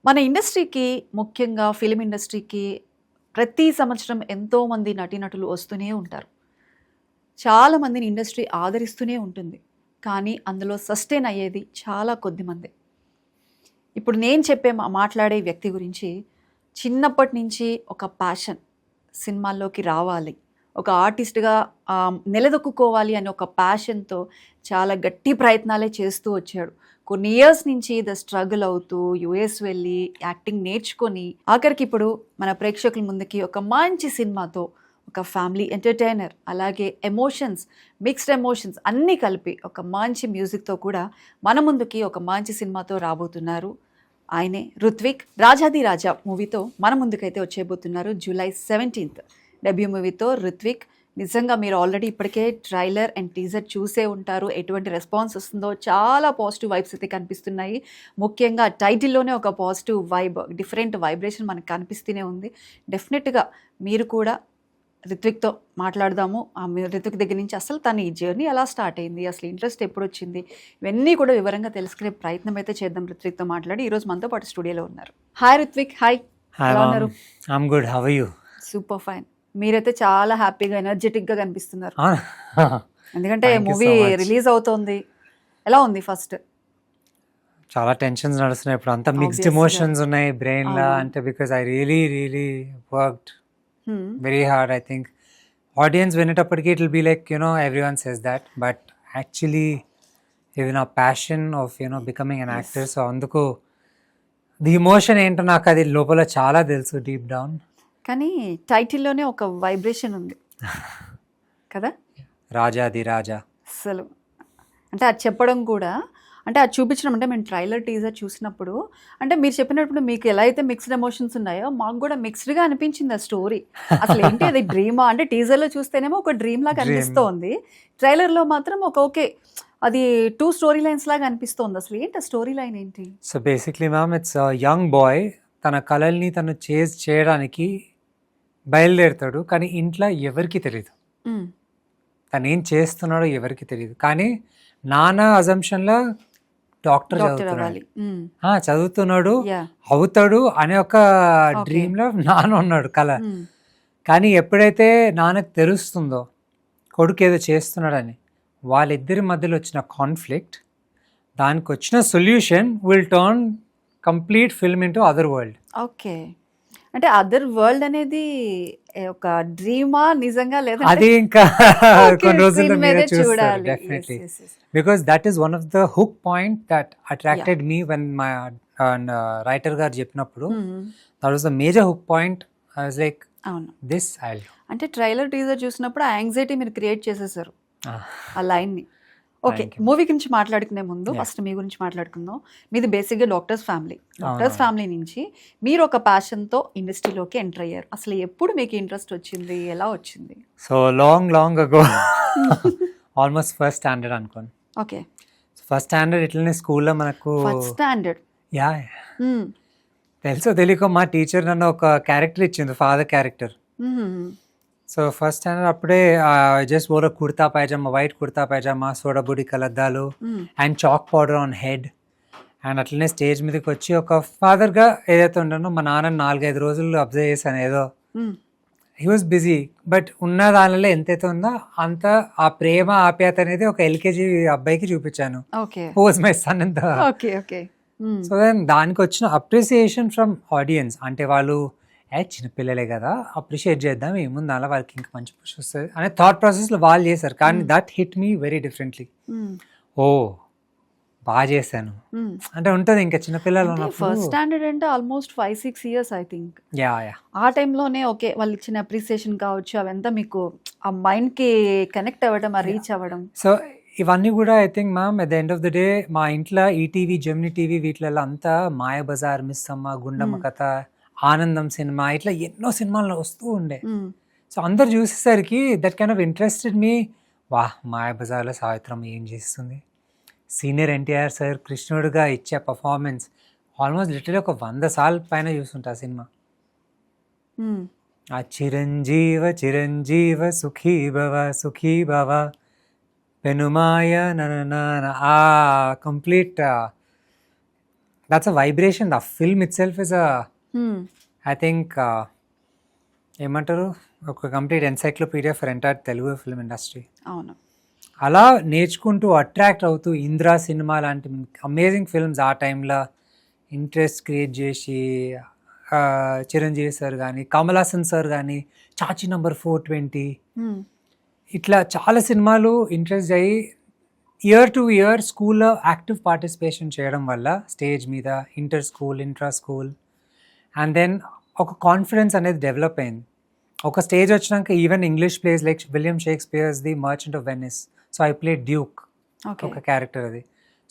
మన ఇండస్ట్రీకి ముఖ్యంగా ఫిల్మ్ ఇండస్ట్రీకి ప్రతి సంవత్సరం ఎంతోమంది నటీనటులు వస్తూనే ఉంటారు. చాలా మందిని ఇండస్ట్రీ ఆదరిస్తూనే ఉంటుంది. కానీ అందులో సస్టైన్ అయ్యేది చాలా కొద్ది మందే. ఇప్పుడు నేను చెప్పే మాట్లాడే వ్యక్తి గురించి చిన్నప్పటి నుంచి ఒక ప్యాషన్ సినిమాల్లోకి రావాలి, ఒక ఆర్టిస్ట్‌గా నిలదొక్కుకోవాలి అనే ఒక ప్యాషన్‌తో చాలా గట్టి ప్రయత్నాలే చేస్తూ వచ్చాడు. కొన్ని ఇయర్స్ నుంచి స్ట్రగుల్ అవుతూ యూఎస్ వెళ్ళి యాక్టింగ్ నేర్చుకొని ఆఖరికి ఇప్పుడు మన ప్రేక్షకుల ముందుకి ఒక మంచి సినిమాతో ఒక ఫ్యామిలీ ఎంటర్టైనర్, అలాగే ఎమోషన్స్, మిక్స్డ్ ఎమోషన్స్ అన్నీ కలిపి ఒక మంచి మ్యూజిక్తో కూడా మన ముందుకి ఒక మంచి సినిమాతో రాబోతున్నారు. ఆయనే రుత్విక్. రాజాది రాజా మూవీతో మన ముందుకైతే వచ్చేయబోతున్నారు. జూలై 17th డెబ్యూ మూవీతో రుత్విక్. నిజంగా మీరు ఆల్రెడీ ఇప్పటికే ట్రైలర్ అండ్ టీజర్ చూసే ఉంటారు. ఎటువంటి రెస్పాన్స్ వస్తుందో చాలా పాజిటివ్ వైబ్స్ అయితే కనిపిస్తున్నాయి. ముఖ్యంగా టైటిల్లోనే ఒక పాజిటివ్ వైబ్, డిఫరెంట్ వైబ్రేషన్ మనకు కనిపిస్తూనే ఉంది. డెఫినెట్గా మీరు కూడా రిత్విక్తో మాట్లాడదాము. రిత్విక్ దగ్గర నుంచి అసలు తన ఈ జర్నీ ఎలా స్టార్ట్ అయింది, అసలు ఇంట్రెస్ట్ ఎప్పుడు వచ్చింది, ఇవన్నీ కూడా వివరంగా తెలుసుకునే ప్రయత్నం అయితే చేద్దాం రిత్విక్తో మాట్లాడి. ఈరోజు మనతో పాటు స్టూడియోలో ఉన్నారు. హాయ్ రిత్విక్. హాయ్, ఎలా ఉన్నారు? I'm good, how are you? Super fine. మీరైతే చాలా హ్యాపీగా ఎనర్జెటిక్గా కనిపిస్తున్నారు. ఎందుకంటే మూవీ రిలీజ్ అవుతోంది. ఎలా ఉంది? ఫస్ట్ చాలా టెన్షన్స్ నడుస్తున్నాయి ఇప్పుడు, అంతా మిక్స్డ్ ఎమోషన్స్ ఉన్నాయి బ్రెయిన్ లా. అంటే because I really worked very hard. I think audience వినేటప్పటికి it will be like everyone says that, but actually ఇది నా passion of becoming an actor. So అందుకు ది ఎమోషన్ ఏంటో నాకు అది లోపల చాలా తెలుసు, డీప్ డౌన్. కానీ టైటిల్లోనే ఒక వైబ్రేషన్ ఉంది కదా, రాజాది రాజా. అసలు అంటే అది చెప్పడం కూడా, అంటే అది చూపించడం, అంటే మేము ట్రైలర్ టీజర్ చూసినప్పుడు, అంటే మీరు చెప్పినప్పుడు మీకు ఎలా అయితే మిక్స్డ్ ఎమోషన్స్ ఉన్నాయో మాకు కూడా మిక్స్డ్గా అనిపించింది ఆ స్టోరీ. అసలు ఏంటి అది డ్రీమా అంటే, టీజర్లో చూస్తేనేమో ఒక డ్రీమ్ లాగా అనిపిస్తోంది, ట్రైలర్లో మాత్రం ఒక ఓకే అది 2 స్టోరీ లైన్స్ లాగా అనిపిస్తోంది. అసలు ఏంటి ఆ స్టోరీ లైన్ ఏంటి? So basically ma'am, it's young boy తన కళల్ని తను చేజ్ చేయడానికి బయలుదేరుతాడు. కానీ ఇంట్లో ఎవరికి తెలియదు తను ఏం చేస్తున్నాడో, ఎవరికి తెలియదు. కానీ నాన్న అజంప్షన్లో డాక్టర్ చదువుతున్నాడు, అవుతాడు అనే ఒక డ్రీమ్లో నాన్న ఉన్నాడు, కళ. కానీ ఎప్పుడైతే నాన్నకు తెలుస్తుందో కొడుకు ఏదో చేస్తున్నాడని, వాళ్ళిద్దరి మధ్యలో వచ్చిన కాన్ఫ్లిక్ట్, దానికి వచ్చిన solution will turn complete film into other world. Okay, అంటే అదర్ వరల్డ్ అనేది ఒక డ్రీమా నిజంగా, లేదా అది ఇంకా కొన్ని రోజుల్లో మీరే చూస్తారు definitely. Because that is one of the hook point that attracted me when my writer గారు చెప్పినప్పుడు. That was the major hook point. I was like, అవును, దిస్ ఐ విల్. అంటే ట్రైలర్ టీజర్ చూసినప్పుడు ఆ యాంగ్జైటీ మీరు క్రియేట్ చేసేసారు ఆ లైన్ని. ఓకే, మూవీ గురించి మాట్లాడుకునే ముందు ఫస్ట్ మీ గురించి మాట్లాడుకుందాం. మీది బేసిక్గా డాక్టర్స్ ఫ్యామిలీ నుంచి మీరు ఒక ప్యాషన్తో ఇండస్ట్రీలోకి ఎంటర్ అయ్యారు. అసలు ఎప్పుడు మీకు ఇంట్రెస్ట్ వచ్చింది, ఎలా వచ్చింది? So long ago, almost first standard అనుకోండి. ఓకే, ఫస్ట్ స్టాండర్డ్ ఇట్లనే స్కూల్లో మనకు ఫస్ట్ స్టాండర్డ్ యా తెలుసో తెలియకో మా టీచర్ నన్ను ఒక క్యారెక్టర్ ఇచ్చింది, father character. So first standard అప్పుడే జస్ట్ ఓర కుర్తా పైజామా, వైట్ కుర్తా పైజామా, సోడా బుడి కలద్దాలు and chalk powder on head. And అట్లనే స్టేజ్ మీదకి వచ్చి ఒక ఫాదర్గా ఏదైతే ఉన్నానో, మా నాన్న 4-5 రోజులు అబ్జర్వ్ చేశాను. ఏదో హీ వాజ్ బిజీ, బట్ ఉన్న దానిలో ఎంతైతే ఉందో అంత ఆ ప్రేమ ఆప్యాయత అనేది ఒక ఎల్కేజీ అబ్బాయికి చూపించాను. Who was my son in the. So then దానికి వచ్చిన అప్రిసియేషన్ ఫ్రమ్ ఆడియన్స్, అంటే వాళ్ళు చిన్నపిల్లలే కదా, అప్రిషియేట్ చేద్దాం, ఏముంది అలా వాళ్ళకి ఇంకా మంచి పుష్ వస్తుంది అనే థాట్ ప్రాసెస్లో వాళ్ళు చేశారు. కానీ that hit me very differently. ఓ బాగా చేశాను అంటే ఉంటుంది ఇంకా చిన్నపిల్లలు. ఫస్ట్ స్టాండర్డ్ అంటే almost 5-6 years I think. Yeah ఆ టైంలోనే ఓకే వాళ్ళు ఇచ్చిన అప్రిసియేషన్ కావచ్చు, అవంతా మీకు ఆ మైండ్కి కనెక్ట్ అవ్వడం, ఆ రీచ్ అవ్వడం. సో ఇవన్నీ కూడా I think ma'am at the end of the day మా ఇంట్లో ఈటీవీ, జెమినీ టీవీ వీటిలలో అంతా మాయాబజార్, మిస్ అమ్మ, గుండమ్మ కథ, ఆనందం సినిమా, ఇట్లా ఎన్నో సినిమాలు వస్తూ ఉండే. సో అందరు చూసేసరికి దట్ కైండ్ ఆఫ్ ఇంట్రెస్టెడ్ మీ. వాహ్, మాయాబజార్లో సావిత్రమ్మ ఏం చేస్తుంది, సీనియర్ ఎన్టీఆర్ సార్ కృష్ణుడిగా ఇచ్చే పర్ఫార్మెన్స్, ఆల్మోస్ట్ లిటరలీ ఒక 100 సార్లు పైన చూస్తుంటా సినిమా. ఆ చిరంజీవ చిరంజీవ సుఖీ భవ పెనుమాయ ఆ complete that's a vibration. The film itself is a, I think, ఏమంటారు, ఒక complete encyclopaedia for entire Telugu film industry. అవును. అలా నేర్చుకుంటూ అట్రాక్ట్ అవుతూ ఇంద్రా సినిమా లాంటి అమేజింగ్ ఫిల్మ్స్ ఆ టైంలో ఇంట్రెస్ట్ క్రియేట్ చేసి చిరంజీవి సార్ కానీ, కమల్ హాసన్ సార్ కానీ, చాచి నంబర్ 420, ఇట్లా చాలా సినిమాలు ఇంట్రెస్ట్ అయ్యి ఇయర్ టు ఇయర్ స్కూల్లో యాక్టివ్ పార్టిసిపేషన్ చేయడం వల్ల స్టేజ్ మీద inter school, intra school, and then ఒక కాన్ఫిడెన్స్ అనేది డెవలప్ అయింది. ఒక స్టేజ్ వచ్చినాక even English plays like William Shakespeare's the Merchant of Venice, so I play Duke, ఒక క్యారెక్టర్ అది.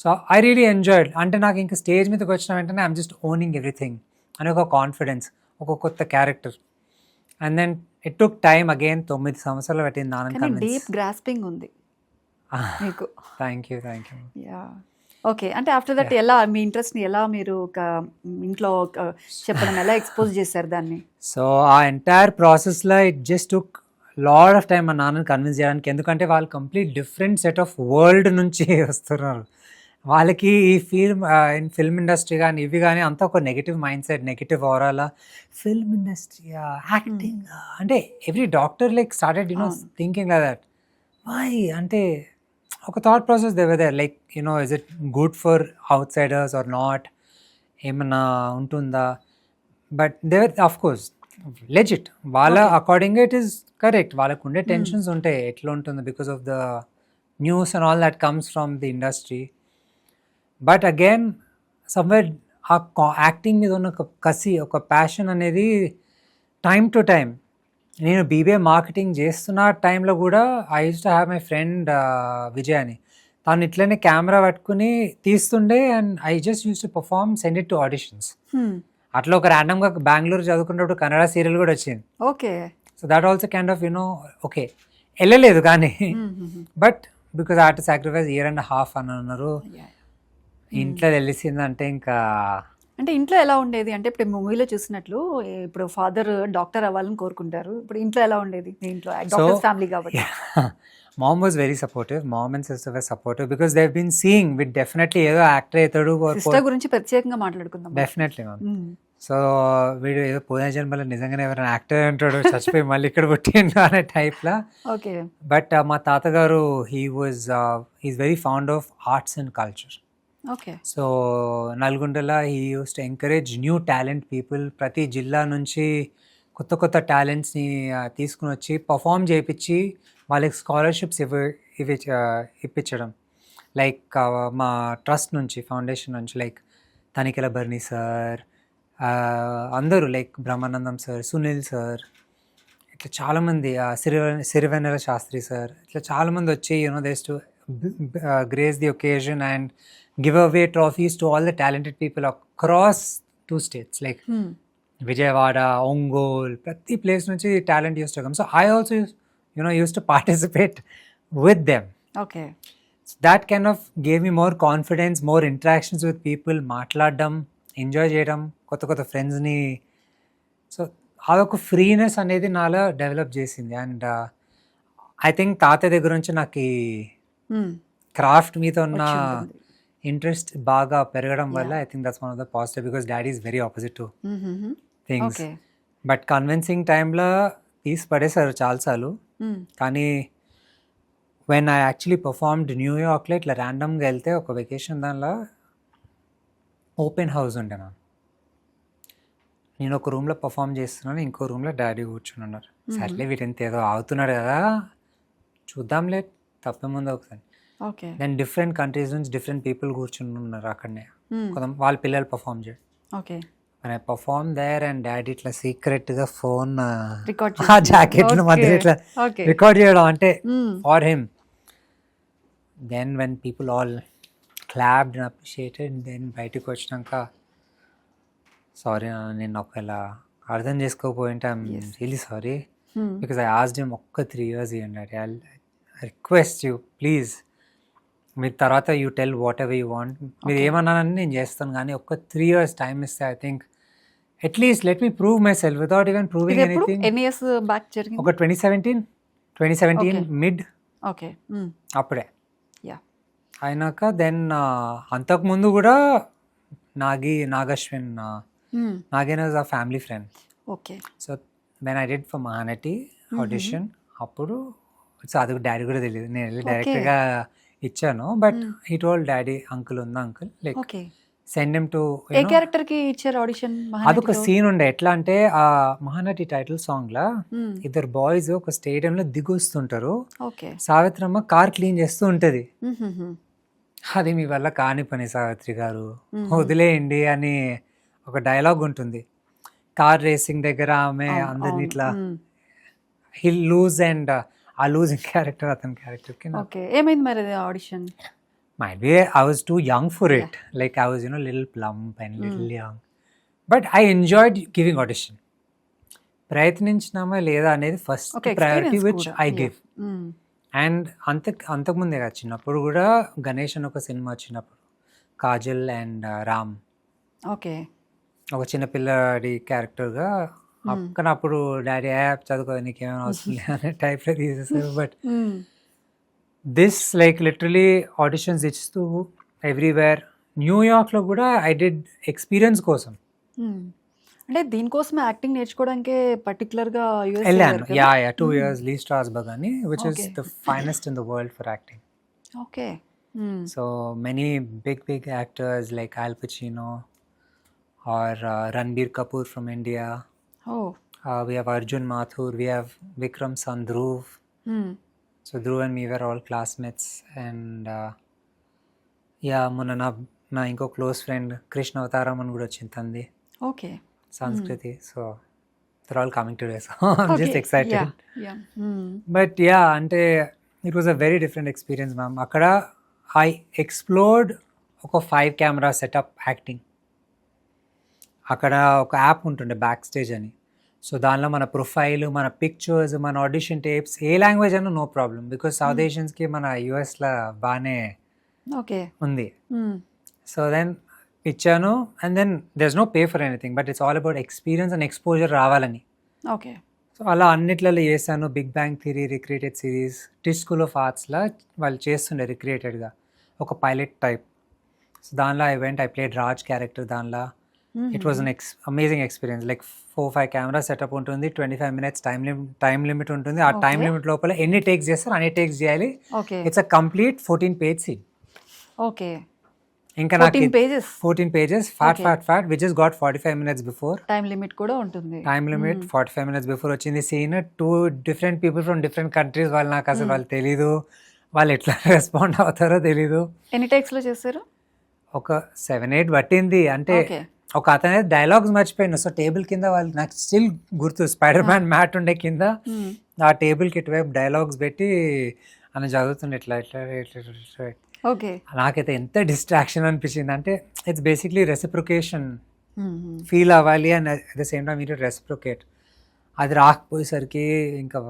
So I really enjoyed. అంటే నాకు ఇంకా స్టేజ్ మీదకి వచ్చిన వెంటనే ఐఎమ్ జస్ట్ ఓనింగ్ ఎవ్రీథింగ్ అని ఒక కాన్ఫిడెన్స్, ఒక కొత్త character. And then it took time again, 9 సంవత్సరాలు పట్టింది నాన్న. డీప్ గ్రాస్పింగ్ ఉంది మీకు. Thank you. Yeah, okay. అంటే ఆఫ్టర్ దట్ ఎలా మీ ఇంట్రెస్ట్ని ఎలా మీరు ఒక ఇంట్లో చెప్పడం, ఎలా ఎక్స్పోజ్ చేశారు దాన్ని? సో ఆ ఎంటైర్ ప్రాసెస్లో it just took lot of time మా నాన్నని కన్విన్స్ చేయడానికి. ఎందుకంటే వాళ్ళు complete different set of world నుంచి వస్తున్నారు. వాళ్ళకి ఈ ఫిల్మ్ ఇండస్ట్రీ కానీ ఇవి కానీ అంతా ఒక negative mindset, negative overall. Film industry, acting అంటే every doctor like started thinking like that. Why అంటే ఒక thought process they were there, like is it good for outsiders or not, ఏమన్నా ఉంటుందా? But they were of course legit, వాళ్ళ అకార్డింగ్గా it is correct. వాళ్ళకు ఉండే tensions ఉంటాయి, ఎట్లా ఉంటుంది because of the news and all that comes from the industry. But again somewhere ఆ యాక్టింగ్ మీద ఉన్న ఒక కసి, ఒక ప్యాషన్ అనేది టైమ్ టు టైమ్. నేను బీబీఏ మార్కెటింగ్ చేస్తున్న టైంలో కూడా I use to have my friend Vijay అని. తను ఇట్లనే కెమెరా పట్టుకుని తీస్తుండే and I just used to perform, send it to auditions. అట్లా ఒక ర్యాండమ్గా బెంగళూరు చదువుకున్నప్పుడు కన్నడ సీరియల్ కూడా వచ్చింది. Okay. So that also kind of okay వెళ్ళలేదు కానీ, but because I have to sacrifice 1.5 years అని అన్నారు. ఇంట్లో తెలిసిందంటే ఇంకా అంటే ఇంట్లో ఎలా ఉండేది? అంటే ఇప్పుడు మూవీలో చూసినట్లు ఇప్పుడు ఫాదర్ డాక్టర్ అవ్వాలని కోరుకుంటారు. ఇప్పుడు ఇంట్లో ఎలా ఉండేది మీ ఇంట్లో? డాక్టర్ ఫ్యామిలీ కాబట్టి. Mom was very supportive. Mom and sister were supportive because they've been seeing with definitely ఏదో యాక్టర్ అవుతాడు. సిస్టర్ గురించి ప్రత్యేకంగా మాట్లాడుకుందాం. Definitely ma'am. సో వీడు ఏదో పోయిన జన్మలో నిజంగానే ఎవరైనా యాక్టర్ అంటాడు, చచ్చిపోయి మళ్ళీ ఇక్కడ పుట్టిండు అనే టైప్లా. ఓకే. బట్ మా తాతగారు is very fond of arts and culture. Okay. So నల్గొండలో he used to encourage new talent people. ప్రతి జిల్లా నుంచి కొత్త కొత్త టాలెంట్స్ని తీసుకుని వచ్చి పర్ఫామ్ చేయించి వాళ్ళకి స్కాలర్షిప్స్ ఇప్పించడం. లైక్ మా ట్రస్ట్ నుంచి, ఫౌండేషన్ నుంచి, లైక్ తనికెల బర్ని సార్, అందరూ like Brahmanandam sir, Sunil sir, ఇట్లా చాలామంది, సిరివెన్నెల శాస్త్రి సార్, ఇట్లా చాలామంది వచ్చి does to grace the occasion and give away trophies to all the talented people across 2 states like Vijayawada, Ongole, prati place nunchi talent used to come. So I also used to participate with them. Okay. So that kind of gave me more confidence, more interactions with people, మాట్లాడడం, enjoy చేయడం, కొత్త కొత్త ఫ్రెండ్స్ని. So అదొక freeness అనేది నాలో develop చేసింది. And I think తాతయ్య దగ్గర నుంచి నాకు ఈ క్రాఫ్ట్ మీద ఉన్న ఇంట్రెస్ట్ బాగా పెరగడం వల్ల I think that's one of the positive, because daddy is very opposite to things. But convincing టైంలో తీసి పడేశారు చాలాసార్లు. కానీ వెన్ ఐ యాక్చువల్లీ పర్ఫార్మ్డ్ న్యూయార్క్లో ఇట్లా ర్యాండమ్గా వెళ్తే ఒక వెకేషన్, దానిలో ఓపెన్ హౌస్ ఉండే మ్యామ్. నేను ఒక రూమ్లో పర్ఫామ్ చేస్తున్నాను, ఇంకో రూమ్లో డాడీ కూర్చుని ఉన్నారు. సర్లే వీటంత ఏదో అవుతున్నాడు కదా, చూద్దాంలే తప్పేముందు ఒకసారి. ఓకే. దెన్ డిఫరెంట్ కంట్రీస్ నుంచి డిఫరెంట్ పీపుల్ కూర్చుని ఉన్నారు అక్కడనే, వాళ్ళ పిల్లలు పర్ఫామ్ చేయడం. Okay. I perform there and daddy ఇట్లా సీక్రెట్గా ఫోన్ రికార్డ్ ఆ జాకెట్ల మధ్య ఇట్లా రికార్డ్ చేయడం అంటే for him. Then when people all clapped and appreciated, then బయటకు వచ్చినాక సారీ నేను ఒకవేళ అర్థం చేసుకోకపోయింటే I'm really sorry, because I asked him ఒక్క 3 years ఇవ్వండి daddy, I request you please. మీరు తర్వాత you tell whatever you want, మీరు ఏమన్నానని నేను చేస్తాను, కానీ ఒక్క 3 years టైం ఇస్తే I think at least let me prove myself without even proving anything. ఎన్ని ఇయర్స్ బ్యాక్ జరిగింది? ఒక 2017 మిడ్. ఓకే. అప్పుడే అయినాక దెన్ అంతకుముందు కూడా నాగశ్విన్ నాగేన్ వాజ్ ఆ family friend. Okay. So when I did for Mahanati audition అప్పుడు సో అది డాడీ కూడా తెలియదు, నేను వెళ్ళి డైరెక్ట్గా ఇచ్చాను. But he told daddy uncle ఉందా uncle like okay. Send him to. A character కి ఇచ్చారు ఆడిషన్? అదొక సీన్ ఉండే, ఎట్లా అంటే ఆ మహానటి టైటిల్ సాంగ్ లా ఇద్దరు బాయ్స్ ఒక స్టేడియంలో దిగొస్తుంటారు, ఓకే. సావిత్రమ్మ కార్ క్లీన్ చేస్తూ ఉంటది. అది మీ వల్ల కాని పని సావిత్రి గారు, వదిలేయండి అని ఒక డైలాగ్ ఉంటుంది. కార్ రేసింగ్ దగ్గర ఆమె అందరిని ఇట్లా హిల్ లూజ్ అండ్ ఆ లూజింగ్ క్యారెక్టర్ అతని క్యారెక్టర్ కి ఓకే. ఏమైంది మరి audition? might be I was too young for it. Like I was, you know, little plump and little young. But I enjoyed giving audition. ప్రయత్నించినామా లేదా అనేది first priority which I give. And అంతకుముందే కదా చిన్నప్పుడు కూడా గణేష్ అని ఒక సినిమా వచ్చినప్పుడు Kajal and Ram, okay, ఒక చిన్న పిల్లడి క్యారెక్టర్గా, కానీ అప్పుడు డాడీ యాప్ చదువుకో నీకేమైనా అవసరం లేదు అనే టైప్లో తీసేసారు. But this like literally auditions ఇస్తూ ఎవ్రీవేర్. న్యూయార్క్లో కూడా ఐ డిడ్ ఎక్స్పీరియన్స్ కోసం అంటే దీనికోసం యాక్టింగ్ నేర్చుకోవడానికి పర్టికులర్గా వెళ్ళాను. 2 years లీ స్ట్రాస్బర్గ్ అని which is the finest in the world for acting. Okay. So many big actors like Al Pacino or Ranbir Kapoor from India. We have Arjun Mathur, we have Vikram son Dhruv. So Dhruv and me were all classmates. And మొన్న నా ఇంకో close friend Krishna అవతారం అని కూడా వచ్చింది తంది. Okay. సంస్కృతి. So they're all coming today, so I'm just excited. But అంటే it was a very different experience ma'am. అక్కడ I explored ఒక 5 camera setup acting. అక్కడ ఒక యాప్ ఉంటుండే బ్యాక్ స్టేజ్ అని. సో దానిలో మన ప్రొఫైల్, మన పిక్చర్స్, మన ఆడిషన్ టేప్స్ ఏ లాంగ్వేజ్ అన్నా నో ప్రాబ్లం, బికాస్ సౌత్ ఏషియన్స్కి మన యూఎస్లో బాగానే ఉంది. సో దెన్ ఇచ్చాను and then there's no pay for anything, but it's all about experience and exposure రావాలని. ఓకే. సో అలా అన్నిట్లలో చేశాను. Big Bang Theory recreated series, Tisch School of ఆర్ట్స్లో వాళ్ళు చేస్తుండే రిక్రియేటెడ్గా ఒక పైలట్ టైప్. సో దానిలో ఐ ప్లేడ్ రాజ్ క్యారెక్టర్ దానిలో. It was an amazing experience. Like 4-5 camera setup ఉంటుంది, 25 minutes టైం లిమిట్ ఉంటుంది. ఆ టైం లిమిట్ లోపల ఎన్ని టేక్స్ చేస్తారు అన్ని టేక్స్ చేయాలి. It's a complete 14 page scene. Okay. ఇంకా నాకు 14 pages fat which is got 45 minutes before. Time limit కూడా ఉంటుంది. టైం లిమిట్ 45 minutes బిఫోర్ వచ్చింది scene. 2 different people from different countries. వాళ్ళు నాకు అసలు వాళ్ళు తెలీదు, వాళ్ళు ఎట్లా రెస్పాండ్ అవుతారో తెలీదు. ఎన్ని టేక్స్ లో చేశారు? ఒక 7-8 పట్టింది. అంటే ఒక అతనే డైలాగ్స్ మర్చిపోయాను. సో టేబుల్ కింద వాళ్ళు నాకు స్టిల్ గుర్తు, స్పైడర్ మ్యాన్ మ్యాట్ ఉండే కింద ఆ టేబుల్కి ఇటువైపు డైలాగ్స్ పెట్టి అని చదువుతుండే ఇట్లా ఇట్లా ఇట్లా. ఓకే. నాకైతే ఎంత డిస్ట్రాక్షన్ అనిపించింది అంటే ఇట్స్ బేసిక్లీ రెసిప్రొకేషన్ ఫీల్ అవ్వాలి and at the same time you reciprocate. అది రాకపోయేసరికి ఇంకా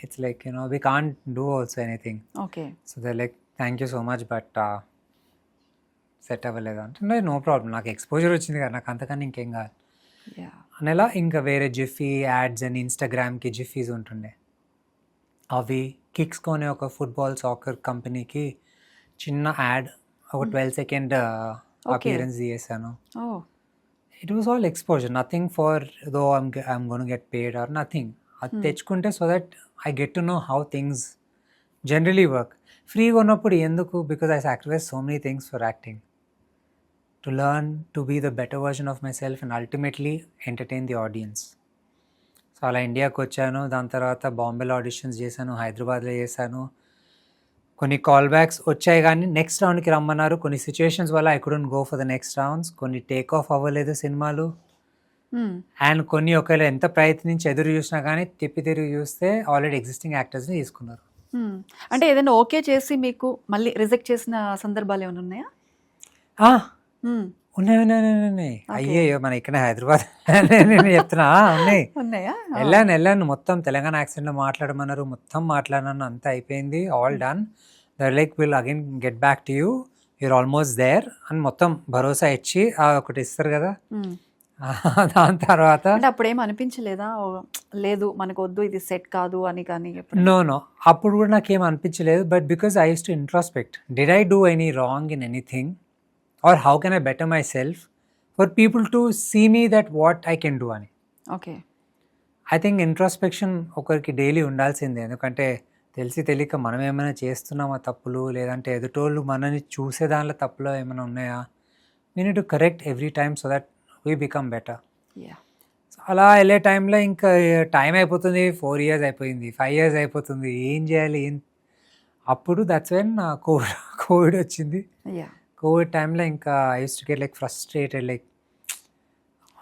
it's like you know we can't do also anything. Okay. So they like thank you so much but set అవ్వలేదు అంటే నో ప్రాబ్లం, నాకు exposure వచ్చింది కదా, నాకు అంతకన్నా ఇంకేం కాదు అనేలా. ఇంకా వేరే జిఫీ యాడ్స్ అని ఇన్స్టాగ్రామ్కి జిఫీస్ ఉంటుండే, అవి కిక్స్కోనే ఒక ఫుట్బాల్ సాకర్ కంపెనీకి చిన్న యాడ్ ఒక 12 second అపియరెన్స్ చేశాను. It was all exposure, nothing for though I'm gonna get paid or nothing. అది తెచ్చుకుంటే so that I get to know how things generally work. ఫ్రీగా ఉన్నప్పుడు ఎందుకు, because I sacrifice so many things for acting to learn to be the better version of myself and ultimately entertain the audience. So అలా ఇండియాకి వచ్చాను. దాని తర్వాత బాంబేలో auditions చేశాను, హైదరాబాద్లో చేశాను. కొన్ని కాల్ బ్యాక్స్ వచ్చాయి కానీ నెక్స్ట్ రౌండ్కి రమ్మన్నారు. కొన్ని సిచ్యువేషన్స్ వల్ల I couldn't go for the next rounds. కొన్ని టేక్ ఆఫ్ అవ్వలేదు సినిమాలు. అండ్ కొన్ని ఒకవేళ ఎంత ప్రయత్నించి ఎదురు చూసినా కానీ తిరిగి చూస్తే ఆల్రెడీ ఎగ్జిస్టింగ్ యాక్టర్స్ని తీసుకున్నారు. అంటే ఏదైనా ఓకే చేసి మీకు మళ్ళీ రిజెక్ట్ చేసిన సందర్భాలు ఏమైనా ఉన్నాయా? ఉన్నాయి. అయ్యో మన ఇక్కడ హైదరాబాద్ నేను చెప్తున్నా ఉన్నాయి. వెళ్ళాను మొత్తం తెలంగాణ యాక్సెంట్లో మాట్లాడమన్నారు, మొత్తం మాట్లాడినాను, అంతా అయిపోయింది, all done. There like will again get back to you, you're almost there అని మొత్తం భరోసా ఇచ్చి ఒకటి ఇస్తారు కదా. దాని తర్వాత అప్పుడు ఏం అనిపించలేదా, లేదు మనకు వద్దు ఇది సెట్ కాదు అని? కానీ నో అప్పుడు కూడా నాకేం అనిపించలేదు. But because I use to introspect, did I do any wrong in anything or how can I better myself for people to see me that what I can do అని. Okay. I think introspection ఒకరికి daily ఉండాల్సిందే. ఎందుకంటే తెలిసి తెలియక మనం ఏమైనా చేస్తున్నామా తప్పులు, లేదంటే ఎదుటోళ్ళు మనని చూసే దానిలో తప్పులు ఏమైనా ఉన్నాయా, we need to correct every time so that we become better. Yeah. అలా వెళ్ళే టైంలో ఇంకా టైం అయిపోతుంది, 4 years అయిపోయింది, 5 years అయిపోతుంది, ఏం చేయాలి అప్పుడు దట్స్ వెన్ కోవిడ్ వచ్చింది. యా. కోవిడ్ టైంలో ఇంకా I use to get like frustrated, like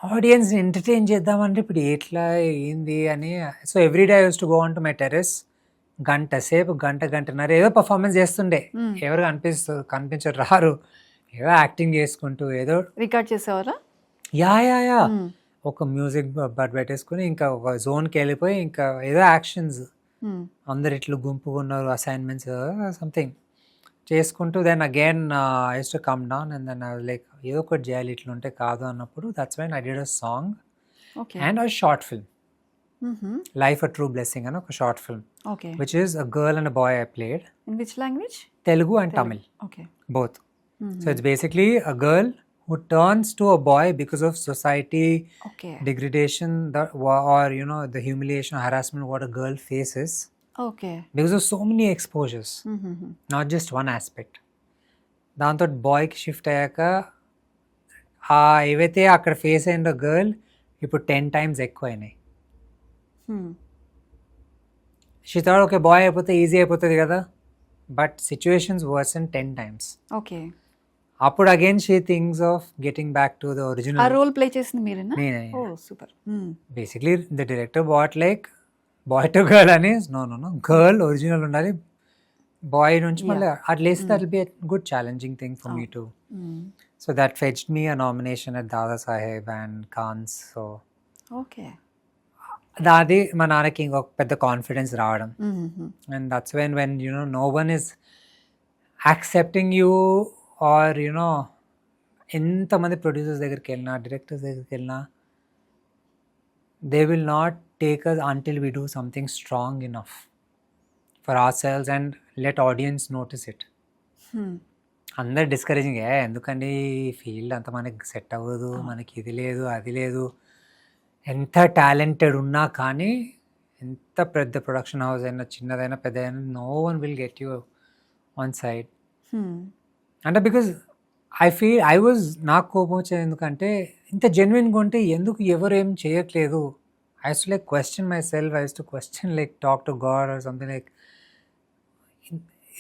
ఆడియన్స్ని ఎంటర్టైన్ చేద్దామంటే ఇప్పుడు ఎట్లా ఏంది అని. So everyday I use to go on to my terrace, గంటన్నర ఏదో పర్ఫార్మెన్స్ చేస్తుండే. ఎవరు కనిపించరు, రారు, ఏదో యాక్టింగ్ చేసుకుంటూ ఏదో రికార్డ్ చేసేవారా? యా ఒక మ్యూజిక్ పెట్టేసుకుని ఇంకా ఒక జోన్కి వెళ్ళిపోయి ఇంకా ఏదో యాక్షన్స్, అందరు ఇట్లు గుంపుగా ఉన్నారు, అసైన్మెంట్స్ సంథింగ్ చేసుకుంటూ then again I use to come down and then I was like ఏదో ఒకటి చేయాలి, ఇట్లా ఉంటే కాదు అన్నప్పుడు that's when I did a song okay. And a short film, life a true blessing అని ఒక short film okay. Which is a girl and a boy I played. In which language? Telugu and Tamil, okay. both. So it's basically a girl who turns to a boy because of society okay. degradation or you know the humiliation or harassment what a girl faces okay. because of so many exposures, not just one aspect. దాంతో బాయ్కి shift అయ్యాక ఏవైతే అక్కడ face అయిన girl ఇప్పుడు 10 times ఎక్కువ అయినాయి. She thought okay boy అయిపోతే ఈజీ అయిపోతుంది కదా, but situations worsen 10 times. Okay. అప్పుడు again she thinks of getting back to the uh original. Role play చేసింది మీరేనా? నేనే. Oh super. Basically the director bought like boy to girl అని, no girl original ఉండాలి, boy నుంచి మళ్ళీ at least that will be a good challenging thing for me too. So that fetched me a nomination at Dada Saheb and Cannes. So okay. అది మా నాన్నకి ఇంకొక పెద్ద confidence రావడం. And that's when you know no one is accepting you are you know ఎంతమంది producers దగ్గరికి వెళ్ళినా, directors దగ్గరికి వెళ్ళినా, they will not take us until we do something strong enough for ourselves and let audience notice it. అందరు discouraging, ఎందుకండి ఈ field అంత మనకి సెట్ అవ్వదు, మనకి ఇది లేదు అది లేదు. ఎంత టాలెంటెడ్ ఉన్నా కానీ, ఎంత పెద్ద ప్రొడక్షన్ హౌస్ అయినా, చిన్నదైనా పెద్దదైనా, no one will get you on side. అంటే బికాజ్ ఐ వాజ్ నాకు కోపం వచ్చేది ఎందుకంటే ఇంత జెన్యున్గా ఉంటే ఎందుకు ఎవరు ఏం చేయట్లేదు. I use to like question my self, I use to question like talk to God or something like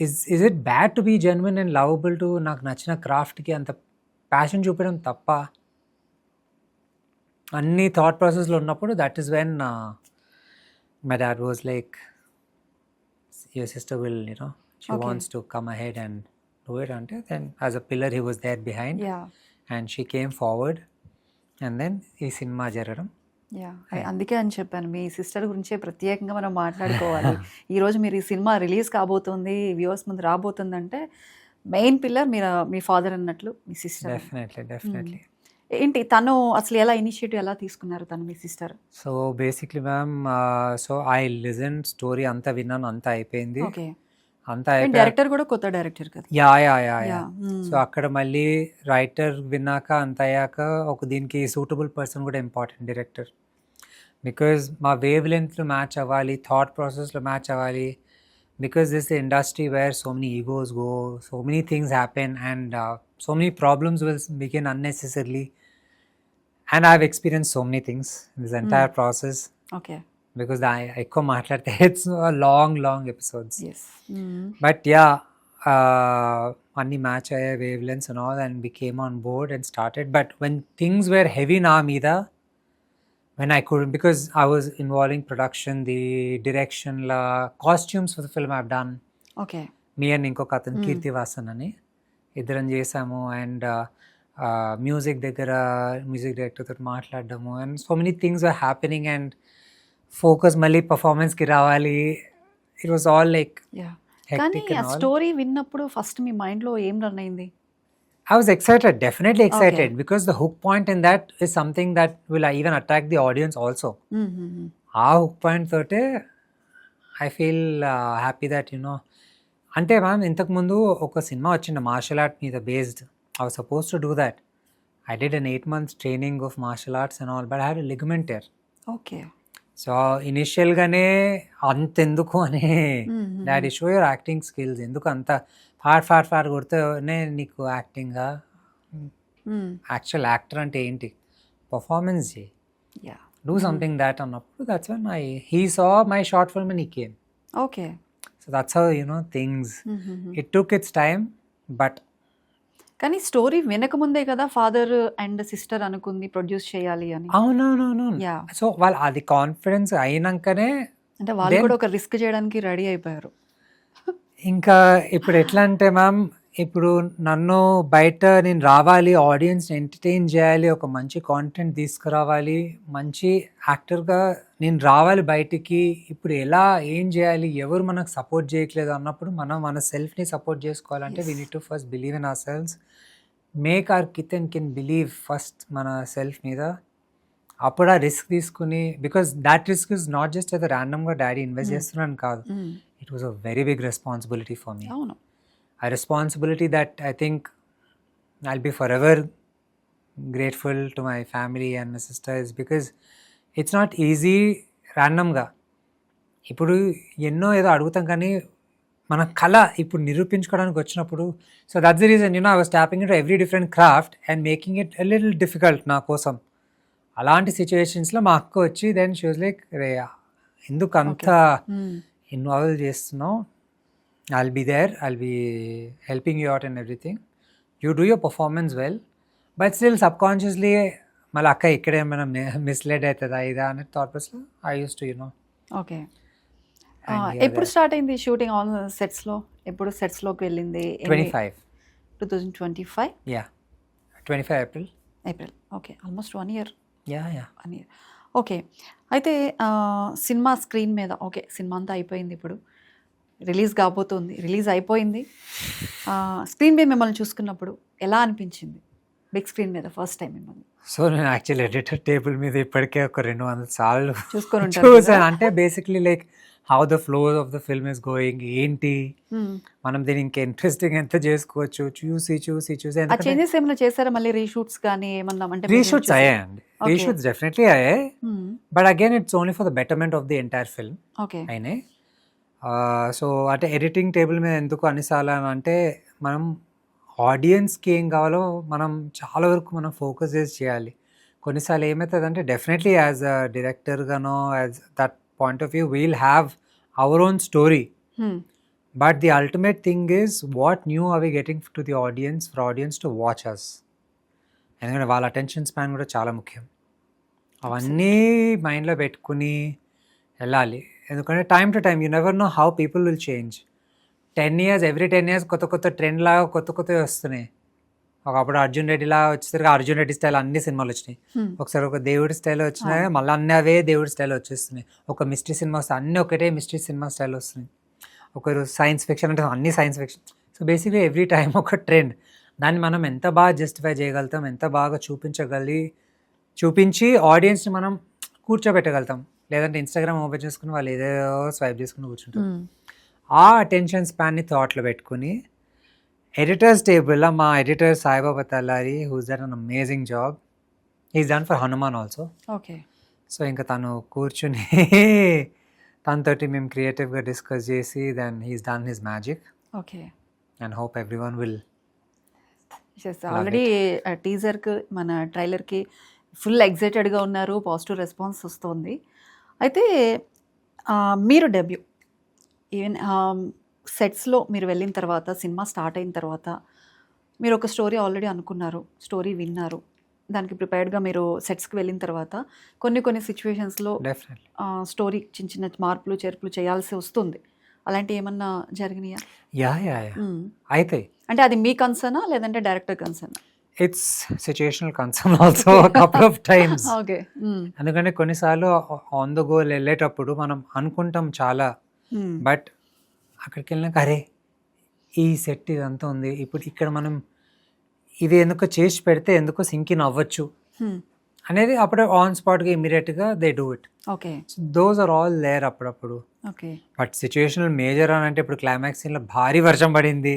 is it bad to be genuine and lovable to నాకు నచ్చిన క్రాఫ్ట్కి అంత ప్యాషన్ చూపించడం తప్ప? అన్ని థాట్ ప్రాసెస్లో ఉన్నప్పుడు that is when my dad was like your sister will you know she wants to come ahead and do it అంటే then as a pillar he was there behind and she came forward and then ఈ cinema జరగడం. Yeah, అందుకే అని చెప్పాను మీ sister గురించే ప్రత్యేకంగా మనం మాట్లాడుకోవాలి. ఈరోజు మీరు ఈ సినిమా రిలీజ్ కాబోతుంది, వ్యూవర్స్ ముందు రాబోతుంది అంటే మెయిన్ పిల్లర్ మీరు, మీ ఫాదర్ అన్నట్లు మీ సిస్టర్. డెఫినెట్లీ. ఏంటి తను అసలు ఎలా ఇనిషియేటివ్ ఎలా తీసుకున్నారు తను, మీ sister? So basically ma'am, so I listen story అంతా విన్నాను, అంతా అయిపోయింది. ఓకే. అంతా అయిపోయి డైరెక్టర్ కూడా కొత్త డైరెక్టర్ కదా? యా. సో అక్కడ మళ్ళీ రైటర్ విన్నాక అంత అయ్యాక ఒక దీనికి సూటబుల్ పర్సన్ కూడా ఇంపార్టెంట్, డైరెక్టర్. బికాజ్ మా వేవ్ లెంత్లో మ్యాచ్ అవ్వాలి, థాట్ ప్రాసెస్లో మ్యాచ్ అవ్వాలి. Because this industry where so many egos go, so many things happen and so many problems will begin unnecessarily. And I have experience so many things in this entire process. Okay. Because ఎక్కువ మాట్లాడితే it's long episodes. But అన్ని match అయ్యే wavelengths and all and we came on board and started. But when things were heavy నా మీద, when I couldn't, because I was involving production, the direction, la costumes for the film I've done. Okay. Me and ఇంకొక అతను కీర్తి వాసన్ అని ఇద్దరం చేసాము. And music దగ్గర music director తోటి మాట్లాడడము and so many things are happening and focus మళ్ళీ పర్ఫార్మెన్స్కి రావాలి. ఇట్ వాస్ ఆల్ లైక్ కానీ ఆ స్టోరీ విన్నప్పుడు ఫస్ట్ మీ మైండ్లో ఏం రన్ అయింది? I was excited, definitely excited, because the hook point in that is something that will even attract the audience also. ఆ hook point తోటే I feel happy that, you know, అంటే ma'am ఇంతకుముందు ఒక cinema వచ్చింది martial art మీద based, I was supposed to do that. I did an 8 months training of martial arts and all, but I had a ligament tear. Okay. So ఇనిషియల్గానే అంతెందుకు అని daddy show your acting skills, ఎందుకు అంత ఫాడ్ కొడితేనే నీకు యాక్టింగా, actual actor అంటే ఏంటి, performance చేయి, యా. డూ సంథింగ్ దాట్ అన్నప్పుడు that's when he saw my short film and he came. Okay. So that's how things it took it's time. But కానీ story వెనకముందే కదా ఫాదర్ అండ్ సిస్టర్ అనుకుంది produce చేయాలి అని. అవునవునవును. యా. సో వాళ్ళు అది confidence అయినాకనే అంటే వాళ్ళు కూడా ఒక రిస్క్ చేయడానికి రెడీ అయిపోయారు. ఇంకా ఇప్పుడు ఎట్లా అంటే మ్యామ్, ఇప్పుడు నన్ను బయట నేను రావాలి, ఆడియన్స్ ఎంటర్టైన్ చేయాలి, ఒక మంచి కాంటెంట్ తీసుకురావాలి, మంచి యాక్టర్గా నేను రావాలి బయటికి. ఇప్పుడు ఎలా ఏం చేయాలి, ఎవరు మనకు సపోర్ట్ చేయట్లేదు అన్నప్పుడు మనం మన సెల్ఫ్ని సపోర్ట్ చేసుకోవాలంటే we need to first believe in ourselves, make our kith and kin believe first మన సెల్ఫ్ మీద. అప్పుడు ఆ రిస్క్ తీసుకుని, because that risk is not just ఏదో ర్యాండమ్గా డాడీ ఇన్వెస్ట్ చేస్తున్నాను కాదు, it was a very big responsibility for me. అవును. A responsibility that I think I'll be forever grateful to my family and my sisters, because it's not easy randomగా. ఇప్పుడు ఎన్నో ఏదో అడుగుతాం కానీ మన కళ ఇప్పుడు నిరూపించుకోవడానికి వచ్చినప్పుడు, so that's the reason I was tapping into every different craft and making it a little difficult నా కోసం. అలాంటి సిచ్యువేషన్స్లో మా అక్క వచ్చి దెన్ షీ వాజ్ లైక్, రే ఎందుకు అంత ఇన్వాల్వ్ చేస్తున్నావు, I'll be there, I'll be helping you out and everything. You do your performance well, but still subconsciously మళ్ళీ అక్క ఇక్కడే మనం మిస్లెడ్ అవుతుందా ఇదా అనే థాట్ ప్రాసెస్లో ఐ యూస్ టు ఓకే. ఎప్పుడు స్టార్ట్ అయింది షూటింగ్ ఆన్ సెట్స్లో? ఎప్పుడు సెట్స్లోకి వెళ్ళింది? 2025. Yeah, 25 April. Okay, almost 1 year. Yeah. 1 year. Okay. అయితే సినిమా స్క్రీన్ మీద, ఓకే సినిమా అంతా అయిపోయింది, ఇప్పుడు రిలీజ్ కాబోతుంది, రిలీజ్ అయిపోయింది. స్క్రీన్ మీద మిమ్మల్ని చూసుకున్నప్పుడు ఎలా అనిపించింది, బిగ్ స్క్రీన్ మీద ఫస్ట్ టైం మిమ్మల్ని? సో నేను యాక్చువల్లీ ఎడిటర్ టేబుల్ మీద ఇప్పటికే ఒక 200 సార్లు చూసాను. అంటే basically like how the flow of the film is going, ఏంటి మనం దీన్ని ఇంకా ఇంట్రెస్టింగ్ ఎంత చేసుకోవచ్చు చూసి. ఆ చేంజెస్ ఏమైనా చేశారా మళ్ళీ, రీషూట్స్ కానీ ఏమన్నా? అంటే రీషూట్స్ అయ్యాయండి, రీషూట్స్ డెఫినెట్లీ అయ్యాయి, but again it's only for the betterment of the entire film. Okay. అయినాయి. సో అంటే ఎడిటింగ్ టేబుల్ మీద ఎందుకు అన్నిసార్లు అని అంటే, మనం ఆడియన్స్కి ఏం కావాలో మనం చాలా వరకు మనం ఫోకస్ చేసి చేయాలి. కొన్నిసార్లు ఏమవుతుంది అంటే, డెఫినెట్లీ యాజ్ అ డైరెక్టర్గానో as that point of view we'll have our own story, but the ultimate thing is what new are we getting to the audience, for audience to watch us. ఎందుకంటే వాళ్ళ attention span కూడా చాలా ముఖ్యం. అవన్నీ మైండ్లో పెట్టుకుని వెళ్ళాలి. ఎందుకంటే time to time you never know how people will change. 10 years, every 10 years కొత్త ట్రెండ్ లాగా కొత్తవి వస్తున్నాయి. ఒకప్పుడు అర్జున్ రెడ్డి లాగా వచ్చేసరికి అర్జున్ రెడ్డి స్టైల్ అన్ని సినిమాలు వచ్చినాయి. ఒకసారి ఒక దేవుడి స్టైల్ వచ్చినాయి, మళ్ళీ అన్నీ అవే దేవుడి స్టైల్ వచ్చేస్తున్నాయి. ఒక మిస్టరీ సినిమా వస్తే అన్నీ ఒకటే మిస్టరీ సినిమా స్టైల్ వస్తున్నాయి. ఒకరు సైన్స్ ఫిక్షన్ అంటే అన్ని science fiction. So basically every time ఒక ట్రెండ్. దాన్ని మనం ఎంత బాగా జస్టిఫై చేయగలుగుతాం, ఎంత బాగా చూపించి ఆడియన్స్ని మనం కూర్చోబెట్టగలుగుతాం. లేదంటే ఇన్స్టాగ్రామ్ ఓపెన్ చేసుకుని వాళ్ళు ఏదేదో స్వైప్ చేసుకుని కూర్చుంటారు. ఆ అటెన్షన్ స్పాన్ని థాట్లో పెట్టుకుని ఎడిటర్స్ టేబుల్లో మా editor Saibaba Tallari, who's done an amazing job, is done for Hanuman also. Okay. So ఇంకా తను కూర్చుని తనతోటి మేము క్రియేటివ్గా డిస్కస్ చేసి then he's done his magic. Okay. And hope everyone will. Already టీజర్కి మన ట్రైలర్కి ఫుల్ ఎగ్జైటెడ్గా ఉన్నారు, పాజిటివ్ రెస్పాన్స్ వస్తుంది. అయితే మీరు డెబ్యూ ఈవెన్ సెట్స్లో మీరు వెళ్ళిన తర్వాత, సినిమా స్టార్ట్ అయిన తర్వాత మీరు ఒక స్టోరీ ఆల్రెడీ అనుకున్నారు, స్టోరీ విన్నారు, దానికి ప్రిపేర్డ్గా మీరు సెట్స్కి వెళ్ళిన తర్వాత కొన్ని సిచ్యువేషన్స్లో స్టోరీ చిన్న మార్పులు చేర్పులు చేయాల్సి వస్తుంది. అలాంటివి ఏమన్నా జరిగినాయా? యా అయితే అంటే అది మీ కన్సర్నా లేదంటే డైరెక్టర్ కన్సర్నా? It's situational concern also couple of times. Okay. ఎందుకంటే కొన్నిసార్లు ఆన్ ద గోల్ వెళ్ళేటప్పుడు మనం అనుకుంటాం చాలా, బట్ అక్కడికి వెళ్ళినాక అరే ఈ సెట్ ఇదంతా ఉంది, ఇప్పుడు ఇక్కడ మనం ఇది ఎందుకో చేసి పెడితే ఎందుకో సింకిన్ అవ్వచ్చు అనేది అప్పుడే ఆన్ స్పాట్గా ఇమీడియట్గా they do it. Okay. So those are all there అప్పుడప్పుడు. ఓకే. బట్ సిచ్యుయేషనల్ మేజర్ అని అంటే ఇప్పుడు క్లైమాక్స్ సీన్లో భారీ వర్షం పడింది,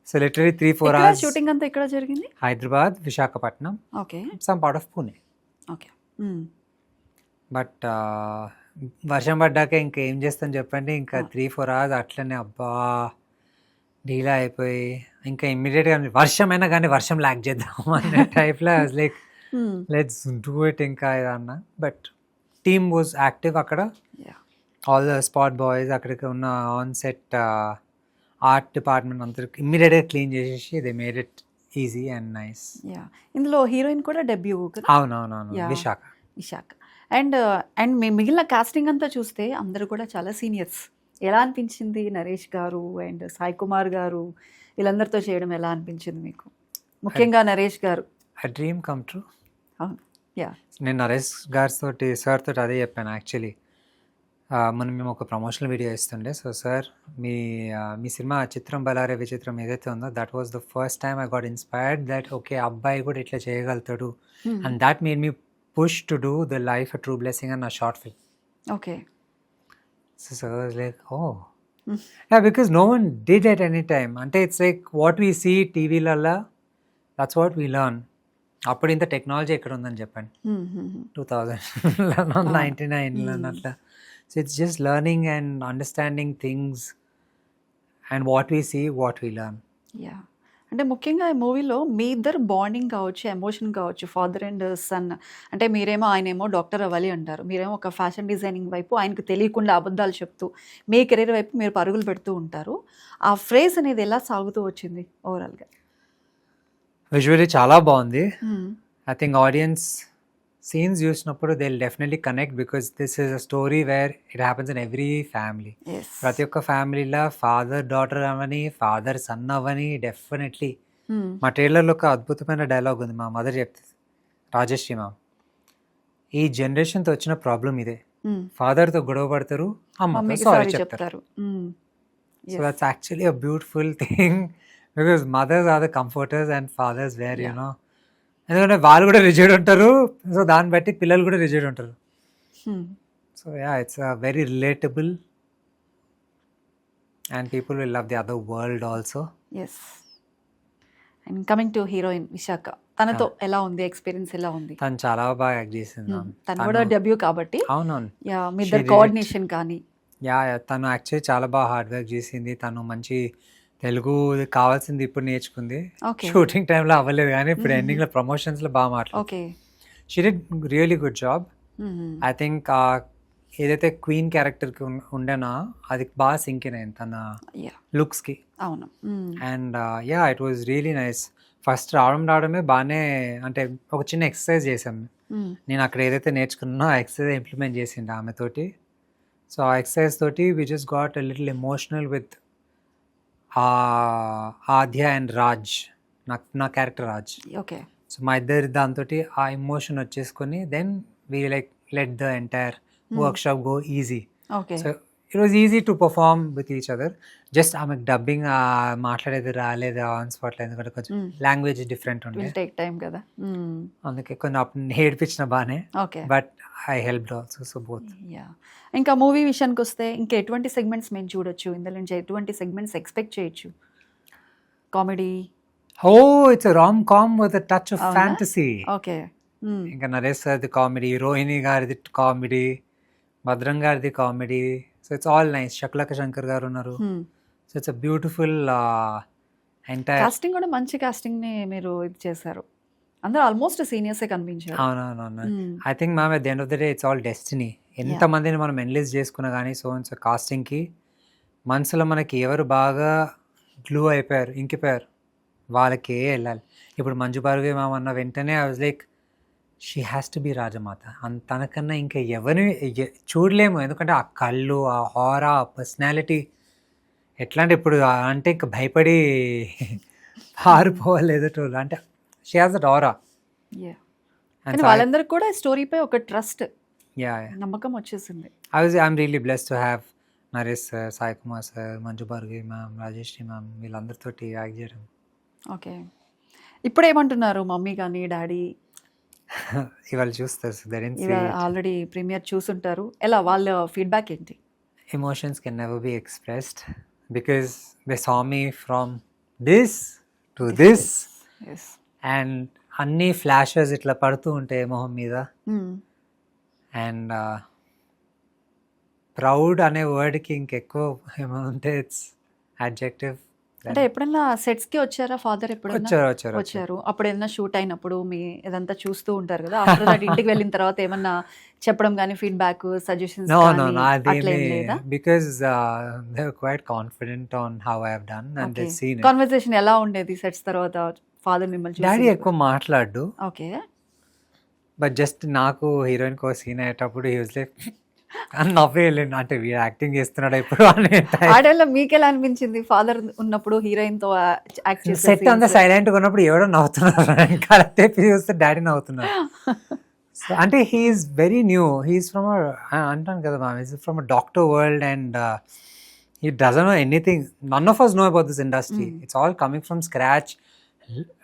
సో లిటరలీ 3-4 ఇక్కడ hours. షూటింగ్ అంతా ఇక్కడ జరిగింది. Hyderabad, Visakhapatnam, okay. Some part of Pune. Okay. But వర్షం పడ్డాక ఇంకా ఏం చేస్తాను చెప్పండి, ఇంకా 3-4 hours అట్లనే అబ్బా డీలా అయిపోయి ఇంకా ఇమ్మీడియట్గా వర్షం అయినా కానీ వర్షం లాక్ చేద్దాం అనే టైప్లో లైక్ లెట్స్ డూ ఇట్ ఇంకా ఏదన్నా. బట్ టీమ్ వాజ్ యాక్టివ్ అక్కడ, ఆల్ ద స్పాట్ బాయ్స్, అక్కడికి ఉన్న ఆన్ సెట్ ఆర్ట్ డిపార్ట్మెంట్ అందరికి ఇమ్మీడియట్గా క్లీన్ చేసేసి they made it easy and nice. ఇందులో హీరోయిన్ కూడా డెబ్యూ. అవునవునవును, విశాఖ. అండ్ మిగిలిన కాస్టింగ్ అంతా చూస్తే అందరూ కూడా చాలా సీనియర్స్. ఎలా అనిపించింది నరేష్ గారు అండ్ సాయి కుమార్ గారు వీళ్ళందరితో చేయడం ఎలా అనిపించింది మీకు? ముఖ్యంగా నరేష్ గారు. ఆ డ్రీమ్ కమ్ ట్రూ. అవును. నేను నరేష్ గారితోటి సార్ తోటి అదే చెప్పాను యాక్చువల్లీ. మనం మేము ఒక ప్రమోషనల్ వీడియో ఇస్తుండే. సో సార్ మీ సినిమా చిత్రం బలారే విచిత్రం ఏదైతే ఉందో that was the first time I got inspired that okay అబ్బాయి కూడా ఇట్లా చేయగలుగుతాడు and that made me push to do the life a true blessing అన్న short film. Okay. So sir was like oh yeah because no one did at any time. అంటే it's like what we see టీవీలల్లో that's what we learn. అప్పుడు ఇంత technology ఎక్కడ ఉందని చెప్పండి, 2099లో అట్లా. So it's just learning and understanding things and what we see, what we learn. అంటే ముఖ్యంగా ఈ మూవీలో మీ ఇద్దరు బాండింగ్ కావచ్చు, ఎమోషన్ కావచ్చు, ఫాదర్ అండ్ సన్. అంటే మీరేమో ఆయనేమో డాక్టర్ అవ్వాలి అంటారు, మీరేమో ఒక ఫ్యాషన్ డిజైనింగ్ వైపు ఆయనకు తెలియకుండా అబద్ధాలు చెప్తూ మీ కెరీర్ వైపు మీరు పరుగులు పెడుతూ ఉంటారు. ఆ ఫ్రేజ్ అనేది ఎలా సాగుతూ వచ్చింది ఓవరాల్గా? విజువల్లీ చాలా బాగుంది. ఐ థింక్ ఆడియన్స్ సీన్స్ చూసినప్పుడు they will definitely connect because this is a story wear it happens in every family. ప్రతి ఒక్క ఫ్యామిలీలో ఫాదర్ డాటర్ అవని, ఫాదర్ సన్ అవని డెఫినెట్లీ. మా ట్రైలర్లో ఒక అద్భుతమైన డైలాగ్ ఉంది, మా మదర్ చెప్తుంది, రాజశ్రీ మ్యామ్. ఈ జనరేషన్తో వచ్చిన ప్రాబ్లం ఇదే, ఫాదర్తో గొడవ పడతారు, అమ్మతో సారీ చెప్తారు. So that's actually a beautiful thing because mothers are the comforters and fathers where you know. ఎందుకంటే వాళ్ళు కూడా రిజిడ్ ఉంటారు, సో దాన్ని బట్టి పిల్లలు కూడా రిజిడ్ ఉంటారు. So yeah it's very relatable and people will love the other world also. And coming to heroine Visakha, తనతో ఎలా ఉంది ఎక్స్పీరియన్స్? ఎలా ఉంది? తను చాలా బాగా యాక్ట్ చేసింది. తను కూడా డెబ్యూ కాబట్టి అవునవును, మీ ఇద్దరు కోఆర్డినేషన్ కానీ. తను యాక్చువల్లీ చాలా బాగా హార్డ్ వర్క్ చేసింది. తను మంచి తెలుగు కావాల్సింది ఇప్పుడు నేర్చుకుంది. షూటింగ్ టైంలో అవ్వలేదు కానీ ఇప్పుడు ఎండింగ్లో ప్రమోషన్స్లో బాగా మాట్లాడు. She did really good job. I think ఏదైతే క్వీన్ క్యారెక్టర్కి ఉండేనా అది బాగా సింక్ అయింది తన లుక్స్కి. అవును. And yeah it was really nice. First రావడమే బాగానే, అంటే ఒక చిన్న ఎక్సర్సైజ్ చేసాం. నేను అక్కడ ఏదైతే నేర్చుకున్నానో ఆ ఎక్సర్సైజ్ ఇంప్లిమెంట్ చేసిండు ఆమెతోటి. సో ఆ ఎక్సర్సైజ్ తోటి we just got a little emotional with Aadya and Raj, నా క్యారెక్టర్ రాజ్. ఓకే. సో మా ఇద్దరి దాంతో ఆ ఎమోషన్ వచ్చేసుకొని then we like let the entire workshop go easy. So it was easy to perform with each other. Just ఆమెకు dubbing మాట్లాడేది రాలేదు on స్పాట్లో, ఎందుకంటే కొంచెం లాంగ్వేజ్ డిఫరెంట్ ఉండే, అందుకే కొంచెం అప్పుడు ఏడిపించిన బాగానే. But I helped also. So both. ఇంకా మూవీ విషయానికి వస్తే ఇంకా ఎటువంటి సెగ్మెంట్స్ మేము చూడొచ్చు, ఇందులో నుంచి ఎటువంటి సెగ్మెంట్స్ ఎక్స్పెక్ట్ చేయొచ్చు? Comedy? It's rom com with a touch of fantasy. Okay. ఇంకా నరేష్ గారిది కామెడీ, రోహిణి గారిది కామెడీ, భద్రం గారిది comedy. So it's all nice. Shakalaka Shankar garu ఉన్నారు. So it's a beautiful entire casting కూడా మంచి కాస్టింగ్ ని మీరు ఇది చేశారు. అందరూ ఆల్మోస్ట్ సీనియర్సే కనిపించారు. అవునవును. I think ma'am at the end of the day it's all destiny. ఎంతమందిని మనం ఎన్లిస్ట్ చేసుకున్నా కానీ సో కాస్టింగ్కి మనసులో మనకి ఎవరు బాగా గ్లూ అయిపోయారు, ఇంకిపోయారు, వాళ్ళకే వెళ్ళాలి. ఇప్పుడు మంజు భార్గవి మ్యామ్ అన్న వెంటనే I was like she has to be Rajamata. తనకన్నా ఇంకా ఎవరిని చూడలేము, ఎందుకంటే ఆ కళ్ళు, ఆ హారా, ఆ పర్సనాలిటీ ఎట్లా అంటే ఇప్పుడు అంటే ఇంకా భయపడి పారిపోవాలి ఎదుటోళ్ళు. అంటే షీ హాస్ దట్ ఆరా. వాళ్ళందరికీ కూడా స్టోరీపై ఒక ట్రస్ట్, నమ్మకం వచ్చేసింది. I'm really blessed to have Naresh sir, Sai Kumar sir, Manju Bhargavi ma'am, Rajashree ma'am, వీళ్ళందరితోటి యాక్ట్ చేయడం. ఓకే. ఇప్పుడు ఏమంటున్నారు మమ్మీ కానీ డాడీ? ఇవాళ చూస్తారు, ఆల్రెడీ ప్రీమియర్ చూసుంటారు. ఎలా వాళ్ళ ఫీడ్బ్యాక్ ఏంటి? Emotions can never be expressed because they saw me from this to this yes. And అన్ని ఫ్లాషెస్ ఇట్లా పడుతూ ఉంటాయి మొహం మీద. అండ్ ప్రౌడ్ అనే వర్డ్కి ఇంకెక్కువ ఏమైనా ఉంటే ఇట్స్ అడ్జెక్టివ్. అంటే ఎప్పుడైనా సెట్స్ కి వచ్చారా ఫాదర్? ఎప్పుడైనా వచ్చారు. వచ్చారు? అప్పుడు ఏదైనా షూట్ అయినప్పుడు మీ ఇదంతా చూస్తూ ఉంటారు కదా, ఆఫ్టర్ దట్ ఇంటికి వెళ్ళిన తర్వాత ఏమన్నా చెప్పడం కానీ, ఫీడ్బ్యాక్, సజెషన్స్ No, అట్లా ఏం అదేమి లేదా? because they were quite confident on how I have done and they've seen it. Conversation ఎలా ఉండేది సెట్స్ తర్వాత ఫాదర్ మిమ్మల్ని డాడీ చూసి? ఎక్కువ మాట్లాడు, ఓకే. బట్ జస్ట్ నాకు హీరోయిన్ కో సీన్ అయ్యేటప్పుడు హీ వాజ్ లైక్ అని నవ్వే వెళ్ళండి, అంటే వీడు యాక్టింగ్ చేస్తున్నాడు ఇప్పుడు అని. ఆ టైంలో మీకు ఎలా అనిపించింది ఫాదర్ ఉన్నప్పుడు హీరోయిన్ తో యాక్ట్ చేసే సెట్ అంతా సైలెంట్ గా ఉన్నప్పుడు ఎవడో నవ్వుతున్నారు, ఇంకా తెప్పి చూస్తే డాడీ నవ్వుతున్నారు. సో అంటే he's very new, he's from అంటాను కదా ma'am, is from a doctor world and he doesn't know anything. None of us know about this industry, it's all coming from scratch.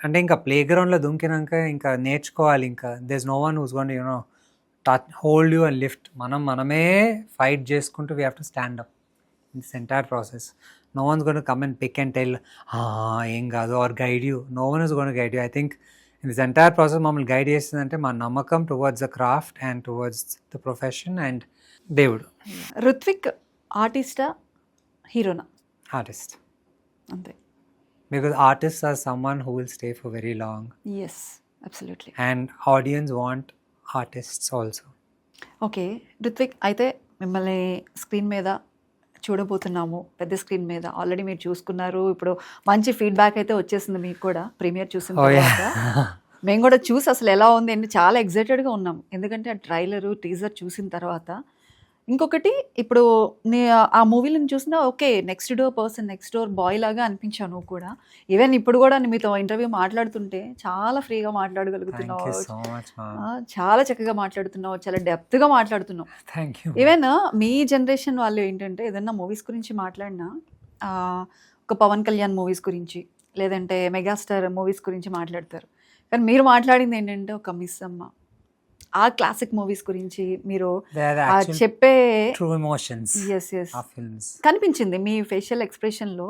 అంటే ఇంకా ప్లే గ్రౌండ్లో దుంకినాక ఇంకా నేర్చుకోవాలి, ఇంకా there is no one who's going to you know touch hold you and lift. మనమే fight చేసుకుంటూ we have to stand up in this entire process. No one's gonna to come and pick and tell ఏం కాదు or guide you. No one is gonna to guide you. I think in this entire process మమ్మల్ని guide చేస్తుందంటే మా నమ్మకం towards the craft and towards the profession and దేవుడు. రుత్విక్ ఆర్టిస్టా హీరోనా? Artist. అంతే. Because artists are someone who will stay for very long. Yes, absolutely. And audience want artists also. Okay Ruthvik, అయితే మిమ్మల్ని screen మీద చూడబోతున్నాము, పెద్ద స్క్రీన్ మీద. ఆల్రెడీ మీరు చూసుకున్నారు, ఇప్పుడు మంచి ఫీడ్బ్యాక్ అయితే వచ్చేసింది మీకు కూడా ప్రీమియర్ చూసిన తర్వాత. మేము కూడా చూసి అసలు ఎలా ఉంది అని చాలా ఎగ్జైటెడ్గా ఉన్నాం, ఎందుకంటే ఆ ట్రైలరు టీజర్ చూసిన తర్వాత. ఇంకొకటి, ఇప్పుడు ఆ మూవీలను చూసినా okay, next door person, next door boy లాగా అనిపించావు నువ్వు కూడా. ఈవెన్ ఇప్పుడు కూడా మీతో ఇంటర్వ్యూ మాట్లాడుతుంటే చాలా ఫ్రీగా మాట్లాడగలుగుతున్నావు, Thank you so much, ma'am. చాలా చక్కగా మాట్లాడుతున్నావు, చాలా డెప్త్గా మాట్లాడుతున్నావు. Thank you. Even me generation వాళ్ళు ఏంటంటే ఏదన్నా మూవీస్ గురించి మాట్లాడినా ఒక పవన్ కళ్యాణ్ మూవీస్ గురించి, లేదంటే మెగాస్టార్ మూవీస్ గురించి మాట్లాడతారు. కానీ మీరు మాట్లాడింది ఏంటంటే ఒక మిస్ అమ్మ, ఆ క్లాసిక్ మూవీస్ గురించి మీరు They are the actual చెప్పే true emotions yes yes of films. కనిపించింది మీ ఫేషియల్ ఎక్స్ప్రెషన్లో.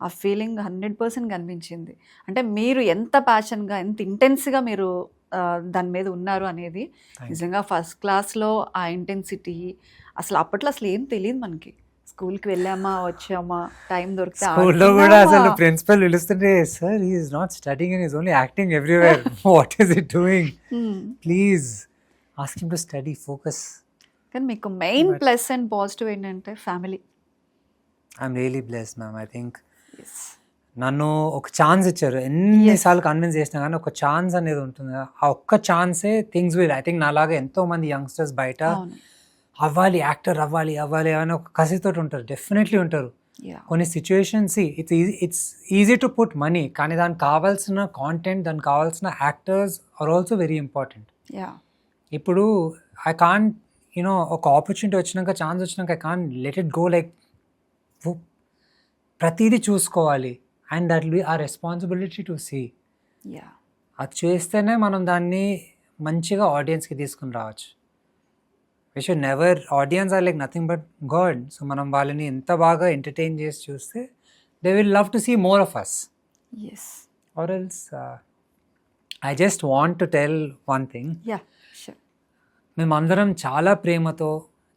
ఆ ఫీలింగ్ 100% కనిపించింది. అంటే మీరు ఎంత ప్యాషన్గా, ఎంత ఇంటెన్స్గా మీరు దాని మీద ఉన్నారు అనేది నిజంగా ఫస్ట్ క్లాస్లో. ఆ ఇంటెన్సిటీ అసలు అప్పట్లో అసలు ఏం తెలియదు మనకి. స్కూల్కి వెళ్ళామా, వచ్చామా, టైం దొరికితే స్కూల్లో కూడా అసలు ప్రిన్సిపల్ పిలుస్తుంటే sir he is not studying and is only acting everywhere, what is it doing, please ask him to study, focus. కానీ మీకు మెయిన్ ప్లస్ అండ్ పాజిటివ్ ఏంటంటే family. I'm really blessed ma'am. I think నన్ను ఒక chance ఇచ్చారు, ఎన్నిసార్లు convince చేసినా కానీ ఒక ఛాన్స్ అనేది ఉంటుంది. ఆ ఒక్క ఛాన్సే థింగ్స్ విల్. ఐ థింక్ నాలాగా ఎంతో మంది యంగ్స్టర్స్ బయట అవ్వాలి, యాక్టర్ అవ్వాలి అని ఒక కసితోటి ఉంటారు, డెఫినెట్లీ ఉంటారు. కొన్ని situations it's easy to put money, కానీ దానికి కావాల్సిన కాంటెంట్, దానికి కావాల్సిన actors are also very important. ఇప్పుడు ఐ కాంట్ యూనో ఒక ఆపర్చునిటీ వచ్చినాక, ఛాన్స్ వచ్చినాక I can't let it go like ప్రతిదీ చూసుకోవాలి. And that will be a responsibility to see. అది చేస్తేనే మనం దాన్ని మంచిగా ఆడియన్స్కి తీసుకుని రావచ్చు. We should never, audience are like nothing but god. So మనం వాళ్ళని ఎంత బాగా ఎంటర్టైన్ చేసి చూస్తే they will love to see more of us. Or else I just want to tell one thing. మేమందరం చాలా ప్రేమతో,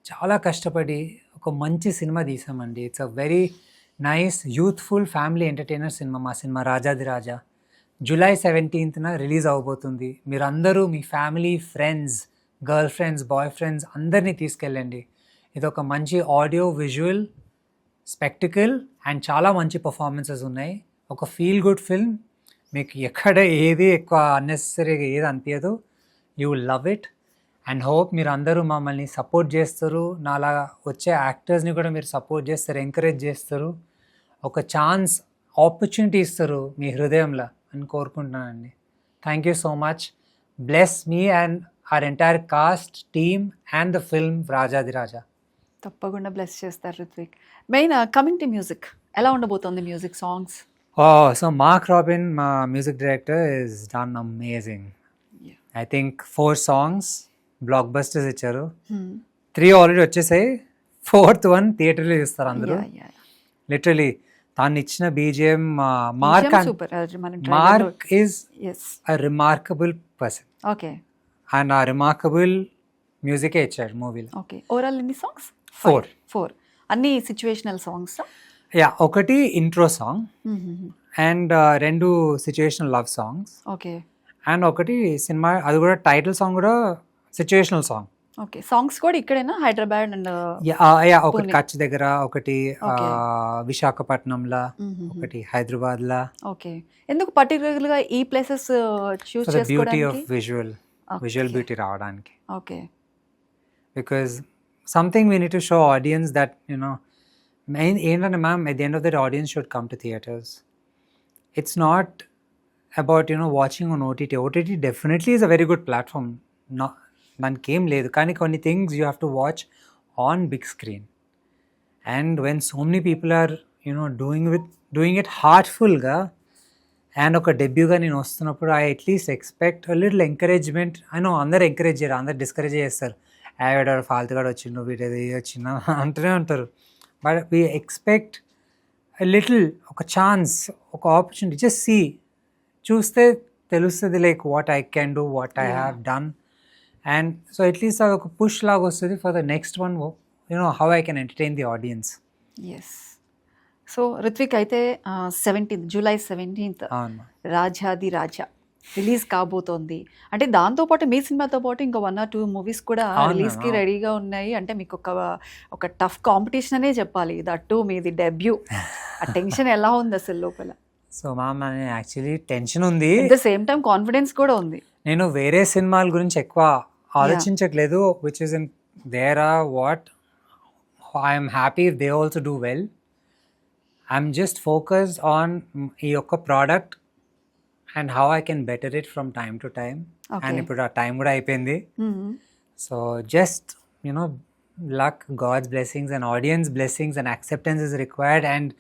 చాలా కష్టపడి ఒక మంచి సినిమా తీసామండి. It's a very nice youthful family entertainer cinema. మా cinema Rajadhiraja July 17th release అవబోతుంది. మీరందరూ మీ family, friends, girl friends, boy friends అందరినీ తీసుకెళ్ళండి. ఇది ఒక మంచి ఆడియో విజువల్ స్పెక్టికల్ అండ్ చాలా మంచి పర్ఫార్మెన్సెస్ ఉన్నాయి. ఒక ఫీల్ గుడ్ ఫిల్మ్. మీకు ఎక్కడ ఏది ఎక్కువ అన్నెసరీగా ఏది అనిపించదు. You will love it and hope మీరు అందరూ మమ్మల్ని సపోర్ట్ చేస్తారు. నాలా వచ్చే యాక్టర్స్ని కూడా మీరు సపోర్ట్ చేస్తారు, ఎంకరేజ్ చేస్తారు, ఒక ఛాన్స్, ఆపర్చునిటీ ఇస్తారు మీ హృదయంలో అని కోరుకుంటున్నానండి. Thank you so much. Bless me and our entire cast, team and the film Rajadhiraja. తప్పకుండా బ్లెస్ చేస్తారు Ruthvik. Main coming to music, ఎలా ఉండబోతుంది music, songs? So Mark Robin మా music director is done amazing. I think 4 songs blockbusters ఇచ్చారు. 3 already వచ్చేసాయి, 4th one థియేటర్లో చూస్తారు అందరూ. లిటరలీ తాను ఇచ్చిన BGM mark super mark is yes a remarkable person okay and ఆ రిమార్కబుల్ మ్యూజికే ఇచ్చాడు మూవీలో. ఓకే ఓవరాల్ ఎన్ని సాంగ్స్? 4 అన్ని సిచ్యువేషనల్ సాంగ్స్. యా, ఒకటి intro song and 2 situational love songs okay and ఒకటి సినిమా, అది కూడా టైటిల్ సాంగ్ కూడా సిచ్యువేషనల్ సాంగ్. ఓకే సాంగ్స్ కూడా ఇక్కడేనా హైదరాబాద్ అండ్ యా, ఒకటి కచ్ దగ్గర, ఒకటి Okay. విశాఖపట్నంలా, ఒకటి హైదరాబాద్లా. ఓకే ఎందుకు పర్టికులర్ గా ఈ places choose the beauty of చేసుకోవడానికి? విజువల్ బ్యూటీ రావడానికి. Okay because something we need to show audience that main ఏంటంటే ma'am, at the end of that audience should come to theatres. It's not about watching on OTT definitely is a very good platform, దానికి ఏం లేదు. కానీ కొన్ని things you have to watch on big screen. And when so many people are doing it హార్ట్ఫుల్గా and ఒక డెబ్యూగా నేను వస్తున్నప్పుడు I at least expect little encouragement. అందరూ ఎంకరేజ్ చేయరు, అందరు డిస్కరేజ్ చేస్తారు. వీడు ఫాల్తుగాడు వచ్చిండు, వీడేది వచ్చిందా అంటూనే ఉంటారు. బట్ వీ ఎక్స్పెక్ట్ లిటిల్, ఒక ఛాన్స్, ఒక ఆపర్చునిటీ. జస్ట్ చూస్తే తెలుస్తుంది like what I can do, what I have done. And so at least అది ఒక పుష్ లాగా వస్తుంది for the next one, how I can entertain the audience. Yes. So Ritwik అయితే 17th July 17th అవును. రాజాది రాజా రిలీజ్ కాబోతోంది. అంటే దాంతోపాటు మీ సినిమాతో పాటు ఇంకా 1 or 2 మూవీస్ కూడా అవును, రిలీజ్కి అవును. రెడీగా ఉన్నాయి. అంటే మీకు ఒక టఫ్ కాంపిటీషన్ అనే చెప్పాలి. దట్టు మీది డెబ్యూ. ఆ టెన్షన్ ఎలా ఉంది అసలు లోపల? సో మ్యామ్, యాక్చువల్లీ టెన్షన్ ఉంది. At the same time confidence కూడా ఉంది. నేను వేరే సినిమాల గురించి ఎక్కువ ఆలోచించట్లేదు, which is in there or what I'm happy if they also do well. I'm just focused on ఈ యొక్క product and how I can better it from time to time. And ఇప్పుడు ఆ టైం కూడా అయిపోయింది. So just luck, God's blessings and audience blessings and acceptance is required. And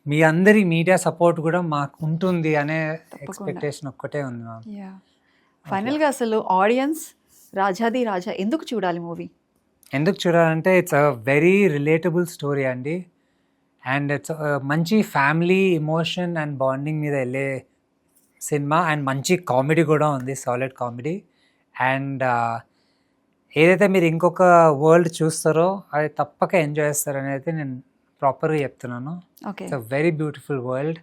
మీ అందరి media support కూడా మాకు ఉంటుంది అనే ఎక్స్పెక్టేషన్ ఒక్కటే ఉంది మ్యామ్. ఫైనల్గా అసలు ఆడియన్స్ రాజాది రాజా ఎందుకు చూడాలి మూవీ? ఎందుకు చూడాలంటే it's a very relatable story అండి. అండ్ ఇట్స్ మంచి ఫ్యామిలీ ఎమోషన్ అండ్ బాండింగ్ మీద వెళ్ళే సినిమా. అండ్ మంచి కామెడీ కూడా ఉంది, సాలిడ్ కామెడీ. అండ్ ఏదైతే మీరు ఇంకొక వరల్డ్ చూస్తారో అది తప్పక ఎంజాయ్ చేస్తారు అనేది నేను ప్రాపర్గా చెప్తున్నాను. Okay it's a very beautiful world.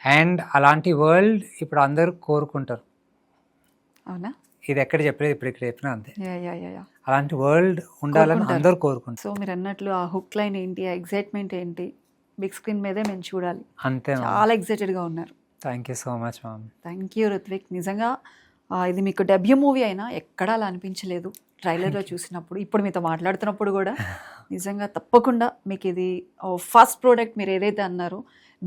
And అలాంటి వరల్డ్ ఇప్పుడు అందరూ కోరుకుంటారు. అవునా? ఇది ఎక్కడ చెప్పలేదు, ఇప్పుడు ఇక్కడ చెప్పినా అంతే. యా. అలాంటి వరల్డ్ ఉండాలని కోరుకుంటారు. అందరూ కోరుకుంటారు. సో మీరు అన్నట్లు ఆ హుక్ లైన్ ఏంటి, ఆ ఎగ్జైట్మెంట్ ఏంటి, బిగ్ స్క్రీన్ మీదే మేము చూడాలి. అంతే మ్యామ్. చాలా ఎగ్జైటెడ్గా ఉన్నారు. Thank you so much ma'am. Thank you Ritwik. నిజంగా ఇది మీకు డెబ్యూ మూవీ అయినా ఎక్కడా అలా అనిపించలేదు ట్రైలర్లో చూసినప్పుడు. ఇప్పుడు మీతో మాట్లాడుతున్నప్పుడు కూడా నిజంగా తప్పకుండా మీకు ఇది ఫస్ట్ ప్రోడక్ట్ మీరు ఏదైతే అన్నారో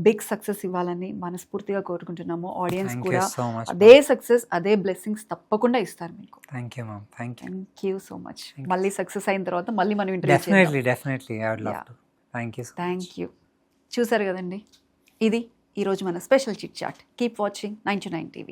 బిగ్ సక్సెస్ ఇవ్వాలని మనస్ఫూర్తిగా కోరుకుంటున్నాము. ఆడియన్స్ థ్యాంక్ యూ కూడా సో మచ్. అదే సక్సెస్, అదే బ్లెస్సింగ్స్ తప్పకుండా ఇస్తారు మీకు. Thank you ma'am. Thank you. Thank you so much. మళ్ళీ సక్సెస్ అయిన తర్వాత మళ్ళీ మనం interview definitely I would love Yeah. To. Thank you. Thank you. చూసారు కదండి, ఇది ఈరోజు మన special chit chat. Keep watching 99 TV.